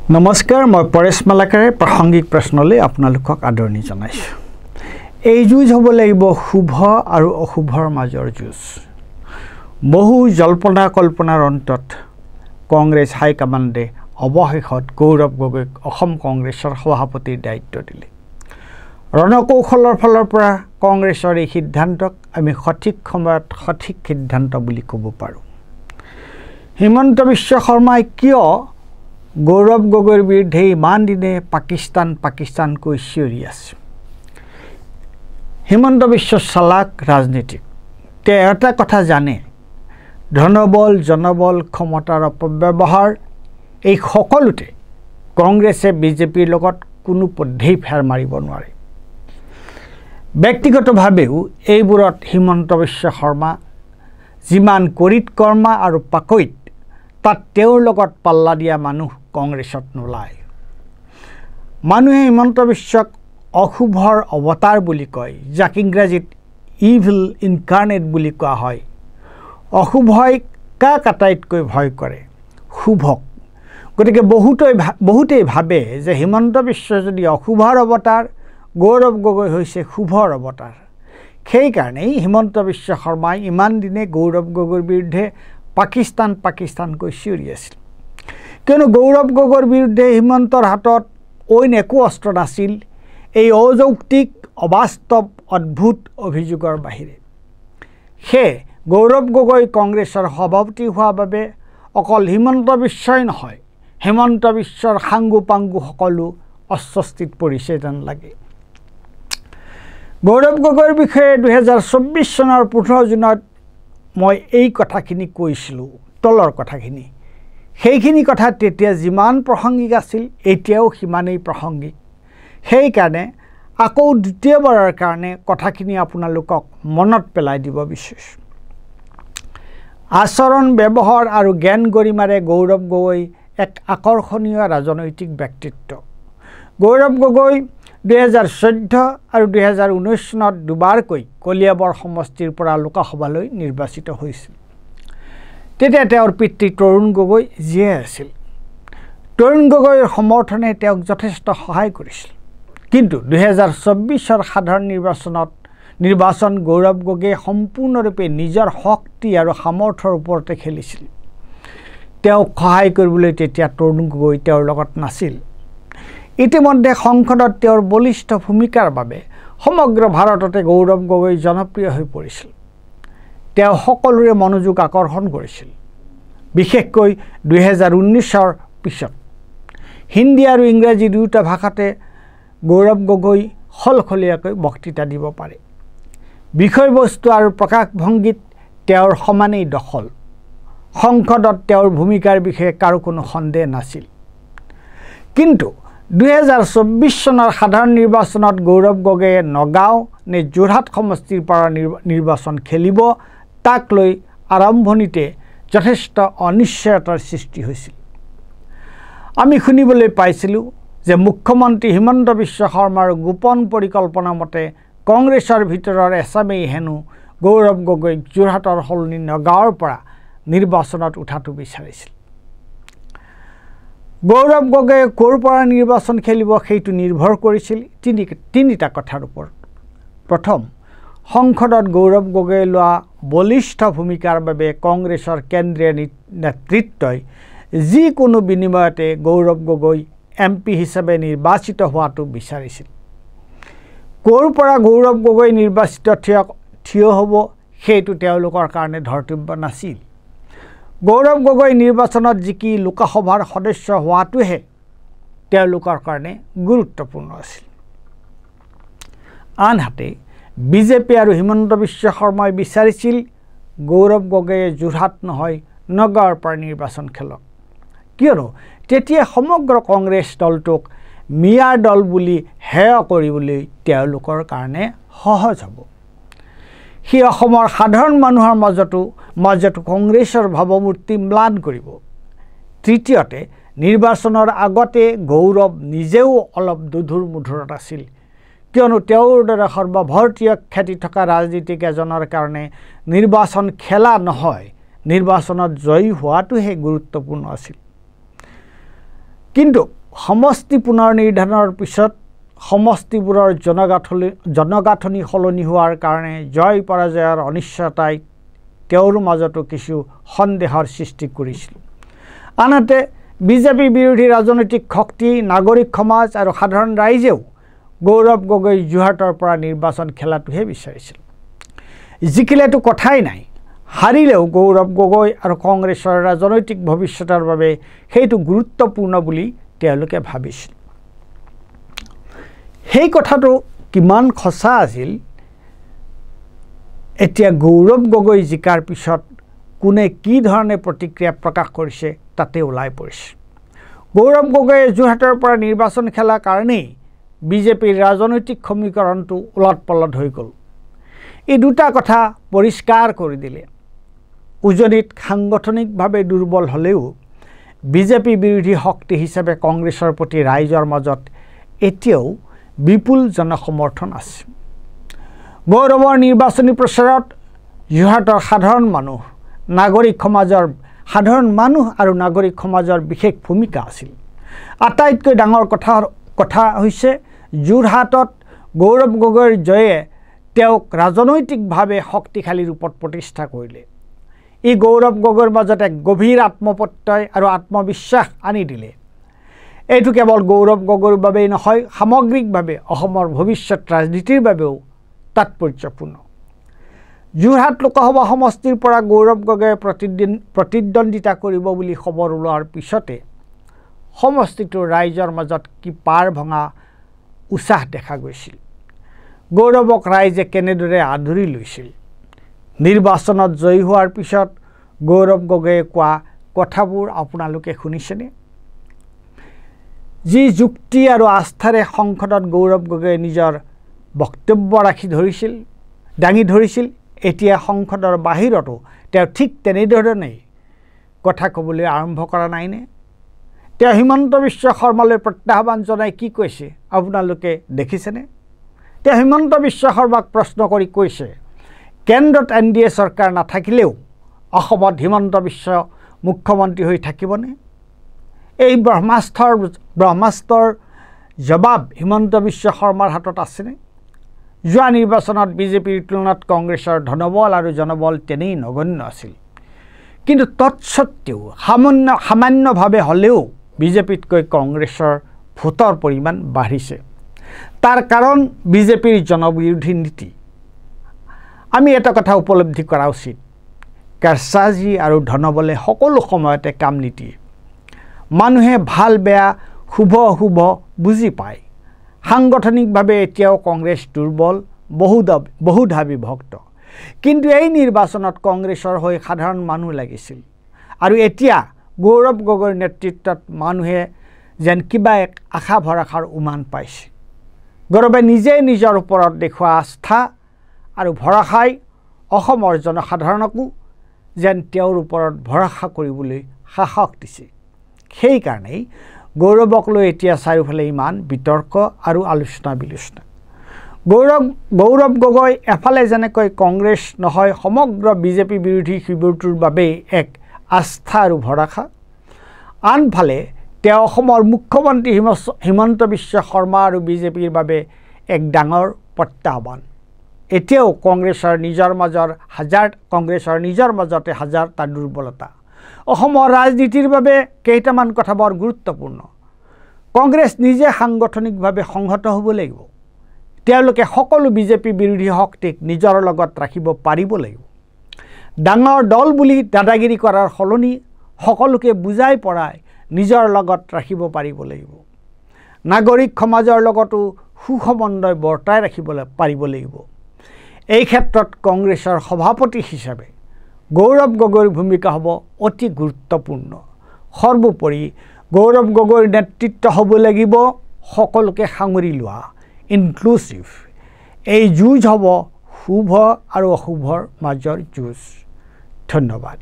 নমস্কাৰ, মই পৰেশ মালাকাৰে প্ৰাসংগিক প্ৰশ্নলৈ আপোনালোকক আদৰণি জনাইছোঁ। এই যুঁজ হ'ব লাগিব শুভ আৰু অশুভৰ মাজৰ যুঁজ। বহু জল্পনা কল্পনাৰ অন্তত কংগ্ৰেছ হাইকমাণ্ডে অৱশেষত গৌৰৱ গগৈক অসম কংগ্ৰেছৰ সভাপতিৰ দায়িত্ব দিলে। ৰণকৌশলৰ ফালৰ পৰা কংগ্ৰেছৰ এই সিদ্ধান্তক আমি সঠিক সময়ত সঠিক সিদ্ধান্ত বুলি ক'ব পাৰোঁ। হিমন্ত বিশ্ব শৰ্মাই কিয় গৌৰৱ গগৈৰ বিৰুদ্ধে ইমান দিনে পাকিস্তানকৈ চিঞৰি আছে? হিমন্ত বিশ্ব চালাক ৰাজনীতিক। তেওঁ এটা কথা জানে, ধনবল, জনবল, ক্ষমতাৰ অপব্যৱহাৰ এই সকলোতে কংগ্ৰেছে বিজেপিৰ লগত কোনো পধ্যেই ফেৰ মাৰিব নোৱাৰে। ব্যক্তিগতভাৱেও এইবোৰত হিমন্ত বিশ্ব শৰ্মা যিমান কৰিত কৰ্মা আৰু পাকৈত, তাত তেওঁৰ লগত পাল্লা দিয়া মানুহ কংগ্ৰেছত নোলায়। মানুহে হিমন্ত বিশ্বক অশুভৰ অৱতাৰ বুলি কয়, যাক ইংৰাজীত ইভিল ইনকাৰ্নেট বুলি কোৱা হয়। অশুভই কাক আটাইতকৈ ভয় কৰে? শুভক। গতিকে বহুতেই ভাবে যে হিমন্ত বিশ্ব যদি অশুভৰ অৱতাৰ, গৌৰৱ গগৈ হৈছে শুভৰ অৱতাৰ। সেইকাৰণেই হিমন্ত বিশ্ব শৰ্মাই ইমান দিনে গৌৰৱ গগৈৰ বিৰুদ্ধে পাকিস্তানকৈ চিঞৰি আছিল। কিয়নো গৌৰৱ গগৈৰ বিৰুদ্ধে হিমন্তৰ হাতত অইন একো অস্ত্ৰ নাছিল এই অযৌক্তিক, অবাস্তৱ, অদ্ভুত অভিযোগৰ বাহিৰে। সেয়ে গৌৰৱ গগৈ কংগ্ৰেছৰ সভাপতি হোৱাৰ বাবে অকল হিমন্ত বিশ্বই নহয়, হিমন্ত বিশ্বৰ সাংগু পাংগু সকলো অস্বস্তিত পৰিছে যেন লাগে। গৌৰৱ গগৈৰ বিষয়ে 2024 চনৰ 15 জুনত মই এই কথাখিনি কৈছিলোঁ, তলৰ কথাখিনি। সেইখিনি কথা তেতিয়া যিমান প্ৰাসংগিক আছিল, এতিয়াও সিমানেই প্ৰাসংগিক। সেইকাৰণে আকৌ দ্বিতীয়বাৰৰ কাৰণে কথাখিনি আপোনালোকক মনত পেলাই দিব বিচাৰিছোঁ। আচৰণ, ব্যৱহাৰ আৰু জ্ঞান গৰিমাৰে গৌৰৱ গগৈ এক আকৰ্ষণীয় ৰাজনৈতিক ব্যক্তিত্ব। গৌৰৱ গগৈ 2014 আৰু 2019 চনত দুবাৰকৈ কলিয়াবৰ সমষ্টিৰ পৰা লোকসভালৈ নিৰ্বাচিত হৈছিল। তেতিয়া তেওঁৰ পিতৃ তৰুণ গগৈ জীয়াই আছিল। তৰুণ গগৈৰ সমৰ্থনে তেওঁক যথেষ্ট সহায় কৰিছিল। কিন্তু 2024 সাধাৰণ নিৰ্বাচন গৌৰৱ গগৈয়ে সম্পূৰ্ণৰূপে নিজৰ শক্তি আৰু সামৰ্থ্যৰ ওপৰতে খেলিছিল। তেওঁক সহায় কৰিবলৈ তেতিয়া তৰুণ গগৈ তেওঁৰ লগত নাছিল। ইতিমধ্যে সংসদত তেওঁৰ বলিষ্ঠ ভূমিকাৰ বাবে সমগ্ৰ ভাৰততে গৌৰৱ গগৈ জনপ্ৰিয় হৈ পৰিছিল। তেওঁ সকলোৰে মনোযোগ আকৰ্ষণ কৰিছিল। বিশেষকৈ 2019 পিছত হিন্দী আৰু ইংৰাজী দুয়োটা ভাষাতে গৌৰৱ গগৈ সলসলীয়াকৈ বক্তৃতা দিব পাৰে। বিষয়বস্তু আৰু প্ৰকাশভংগীত তেওঁৰ সমানেই দখল। সংসদত তেওঁৰ ভূমিকাৰ বিষয়ে কাৰো কোনো সন্দেহ নাছিল। কিন্তু 2024 চনৰ সাধাৰণ নিৰ্বাচনত গৌৰৱ গগৈয়ে নগাঁও নে যোৰহাট সমষ্টিৰ পৰা নিৰ্বাচন খেলিব, তাক লৈ আৰম্ভণিতে যথেষ্ট অনিশ্চয়তাৰ সৃষ্টি হৈছিল। আমি শুনিবলৈ পাইছিলোঁ যে মুখ্যমন্ত্ৰী হিমন্ত বিশ্ব শৰ্মাৰ গোপন পৰিকল্পনা মতে কংগ্ৰেছৰ ভিতৰৰ এচামেই হেনো গৌৰৱ গগৈক যোৰহাটৰ সলনি নগাঁৱৰ পৰা নিৰ্বাচনত উঠাটো বিচাৰিছিল। গৌৰৱ গগৈয়ে ক'ৰ পৰা নিৰ্বাচন খেলিব সেইটো নিৰ্ভৰ কৰিছিল তিনিটা কথাৰ ওপৰত। প্ৰথম, সংসদত গৌৰৱ গগৈয়ে লোৱা বলিষ্ঠ ভূমিকাৰ বাবে কংগ্ৰেছৰ কেন্দ্ৰীয় নেতৃত্বই যিকোনো বিনিময়তে গৌৰৱ গগৈ MP হিচাপে নিৰ্বাচিত হোৱাটো বিচাৰিছিল। ক'ৰ পৰা গৌৰৱ গগৈ নিৰ্বাচিত থিয় হ'ব সেইটো তেওঁলোকৰ কাৰণে ধৰ্তব্য নাছিল। গৌৰৱ গগৈ নিৰ্বাচনত জিকি লোকসভাৰ সদস্য হোৱাটোহে তেওঁলোকৰ কাৰণে গুৰুত্বপূৰ্ণ আছিল। আনহাতে বিজেপি আৰু হিমন্ত বিশ্ব শৰ্মাই বিচাৰিছিল গৌৰৱ গগৈয়ে যোৰহাট নহয় নগাঁৱৰ পৰা নিৰ্বাচন খেলক। কিয়নো তেতিয়া সমগ্ৰ কংগ্ৰেছ দলটোক মিয়াৰ দল বুলি হেয় কৰিবলৈ তেওঁলোকৰ কাৰণে সহজ হ'ব। সি অসমৰ সাধাৰণ মানুহৰ মাজতো কংগ্ৰেছৰ ভাৱমূৰ্তি ম্লান কৰিব। তৃতীয়তে, নিৰ্বাচনৰ আগতে গৌৰৱ নিজেও অলপ দুধুৰ মুধুৰত আছিল। কিয়নো তেওঁৰ দৰে সৰ্বভাৰতীয় খ্যাতি থকা ৰাজনীতিক এজনৰ কাৰণে নিৰ্বাচন খেলা নহয়, নিৰ্বাচনত জয়ী হোৱাটোহে গুৰুত্বপূৰ্ণ আছিল। কিন্তু সমষ্টি পুনৰ নিৰ্ধাৰণৰ পিছত সমষ্টিবোৰৰ জনগাঁথনি সলনি হোৱাৰ কাৰণে জয় পৰাজয়ৰ অনিশ্চয়তাই তেওঁৰ মাজতো কিছু সন্দেহৰ সৃষ্টি কৰিছিল। আনহাতে বিজেপি বিৰোধী ৰাজনৈতিক শক্তি, নাগৰিক সমাজ আৰু সাধাৰণ ৰাইজেও গৌৰৱ গগৈ যোৰহাটৰ পৰা নিৰ্বাচন খেলাটোহে বিচাৰিছিল। জিকিলেতো কথাই নাই, হাৰিলেও গৌৰৱ গগৈ আৰু কংগ্ৰেছৰ ৰাজনৈতিক ভৱিষ্যতৰ বাবে সেইটো গুৰুত্বপূৰ্ণ বুলি তেওঁলোকে ভাবিছিল। সেই কথাটো কিমান সঁচা আছিল, এতিয়া গৌৰৱ গগৈ জিকাৰ পিছত কোনে কি ধৰণে প্ৰতিক্ৰিয়া প্ৰকাশ কৰিছে তাতে ওলাই পৰিছে। গৌৰৱ গগৈয়ে যোৰহাটৰ পৰা নিৰ্বাচন খেলাৰ কাৰণেই বিজেপিৰ ৰাজনৈতিক সমীকৰণটো ওলট পলট হৈ গ'ল। এই দুটা কথা পৰিষ্কাৰ কৰি দিলে। উজনিত সাংগঠনিকভাৱে দুৰ্বল হ'লেও বিজেপি বিৰোধী শক্তি হিচাপে কংগ্ৰেছৰ প্ৰতি ৰাইজৰ মাজত এতিয়াও বিপুল জনসমৰ্থন আছে। গৌৰৱৰ নিৰ্বাচনী প্ৰচাৰত যোৰহাটৰ সাধাৰণ মানুহ আৰু নাগৰিক সমাজৰ বিশেষ ভূমিকা আছিল। আটাইতকৈ ডাঙৰ কথা হৈছে যোৰহাটত গৌৰৱ গগৈৰ জয়ে তেওঁক ৰাজনৈতিকভাৱে শক্তিশালী ৰূপত প্ৰতিষ্ঠা কৰিলে। ই গৌৰৱ গগৈৰ মাজত এক গভীৰ আত্মপ্ৰত্যয় আৰু আত্মবিশ্বাস আনি দিলে। এইটো কেৱল গৌৰৱ গগৈৰ বাবেই নহয়, সামগ্ৰিকভাৱে অসমৰ ভৱিষ্যত ৰাজনীতিৰ বাবেও তাৎপৰ্যপূৰ্ণ। যোৰহাট লোকসভা সমষ্টিৰ পৰা গৌৰৱ গগৈয়ে প্ৰতিদ্বন্দ্বিতা কৰিব বুলি খবৰ ওলোৱাৰ পিছতে সমষ্টিটোৰ ৰাইজৰ মাজত কি পাৰ ভঙা উৎসাহ দেখা গৈছিল। গৌৰৱক ৰাইজে কেনেদৰে আদৰি লৈছিল। নিৰ্বাচনত জয়ী হোৱাৰ পিছত গৌৰৱ গগৈয়ে কোৱা কথাবোৰ আপোনালোকে শুনিছেনে? যি যুক্তি আৰু আস্থাৰে সংসদত গৌৰৱ গগৈয়ে নিজৰ বক্তব্য দাঙি ধৰিছিল, এতিয়া সংসদৰ বাহিৰতো তেওঁ ঠিক তেনেধৰণেই কথা ক'বলৈ আৰম্ভ কৰা নাইনে? তেওঁ হিমন্ত বিশ্ব শৰ্মালৈ প্ৰত্যাহ্বান জনাই কি কৈছে আপোনালোকে দেখিছেনে? তেওঁ হিমন্ত বিশ্ব শৰ্মাক প্ৰশ্ন কৰি কৈছে, কেন্দ্ৰত NDA চৰকাৰ নাথাকিলেও অসমত হিমন্ত বিশ্ব মুখ্যমন্ত্ৰী হৈ থাকিবনে? এই ব্ৰহ্মাস্ত্ৰৰ জবাব হিমন্ত বিশ্ব শৰ্মাৰ হাতত আছেনে? যোৱা নিৰ্বাচনত বিজেপিৰ তুলনাত কংগ্ৰেছৰ ধনবল আৰু জনবল তেনেই নগণ্য আছিল। কিন্তু তৎসত্ত্বেও সামান্যভাৱে হ'লেও বিজেপিতকৈ কংগ্ৰেছৰ ভোটৰ পৰিমাণ বাঢ়িছে। তাৰ কাৰণ বিজেপিৰ জনবিৰোধী নীতি। আমি এটা কথা উপলব্ধি কৰা উচিত, কাৰসাজি আৰু ধনবলে সকলো সময়তে কাম নিদিয়ে। মানুহে ভাল বেয়া, শুভ অশুভ বুজি পায়। সাংগঠনিকভাৱে এতিয়াও কংগ্ৰেছ দুৰ্বল, বহুধা বিভক্ত। কিন্তু এই নিৰ্বাচনত কংগ্ৰেছৰ হৈ সাধাৰণ মানুহ লাগিছিল। আৰু এতিয়া গৌৰৱ গগৈৰ নেতৃত্বত মানুহে যেন কিবা এক আশা ভৰসাৰ উমান পাইছে। গৌৰৱে নিজে নিজৰ ওপৰত দেখুওৱা আস্থা আৰু ভৰসাই অসমৰ জনসাধাৰণকো যেন তেওঁৰ ওপৰত ভৰসা কৰিবলৈ সাহস দিছে। সেইকাৰণেই গৌৰৱক লৈ এতিয়া চাৰিওফালে ইমান বিতৰ্ক আৰু আলোচনা বিলোচনা। গৌৰৱ গগৈ এফালে যেনেকৈ কংগ্ৰেছ নহয় সমগ্ৰ বিজেপি বিৰোধী শিবিৰটোৰ বাবেই এক আস্থা আৰু ভৰসা, আনফালে তেওঁ অসমৰ মুখ্যমন্ত্ৰী হিমন্ত বিশ্ব শৰ্মা আৰু বিজেপিৰ বাবে এক ডাঙৰ প্ৰত্যাহ্বান। এতিয়াও কংগ্ৰেছৰ নিজৰ মাজতে হাজাৰটা দুৰ্বলতা। অসমৰ ৰাজনীতিৰ বাবে কেইটামান কথা বৰ গুৰুত্বপূৰ্ণ। কংগ্ৰেছ নিজে সাংগঠনিকভাৱে সংহত হ'ব লাগিব। তেওঁলোকে সকলো বিজেপি বিৰোধী শক্তিক নিজৰ লগত ৰাখিব পাৰিব লাগিব। ডাঙৰ দল বুলি দাদাগিৰি কৰাৰ সলনি সকলোকে বুজাই পৰাই নিজৰ লগত ৰাখিব পাৰিব লাগিব। নাগৰিক সমাজৰ লগতো সুসম্বন্ধ বৰ্তাই ৰাখিবলৈ পাৰিব লাগিব। এই ক্ষেত্ৰত কংগ্ৰেছৰ সভাপতি হিচাপে গৌৰৱ গগৈৰ ভূমিকা হ'ব অতি গুৰুত্বপূৰ্ণ। সৰ্বোপৰি গৌৰৱ গগৈৰ নেতৃত্ব হ'ব লাগিব সকলোকে সাঙুৰি লোৱা, ইনক্লুচিভ। এই যুঁজ হ'ব শুভ আৰু অশুভৰ মাজৰ যুঁজ। ধন্যবাদ।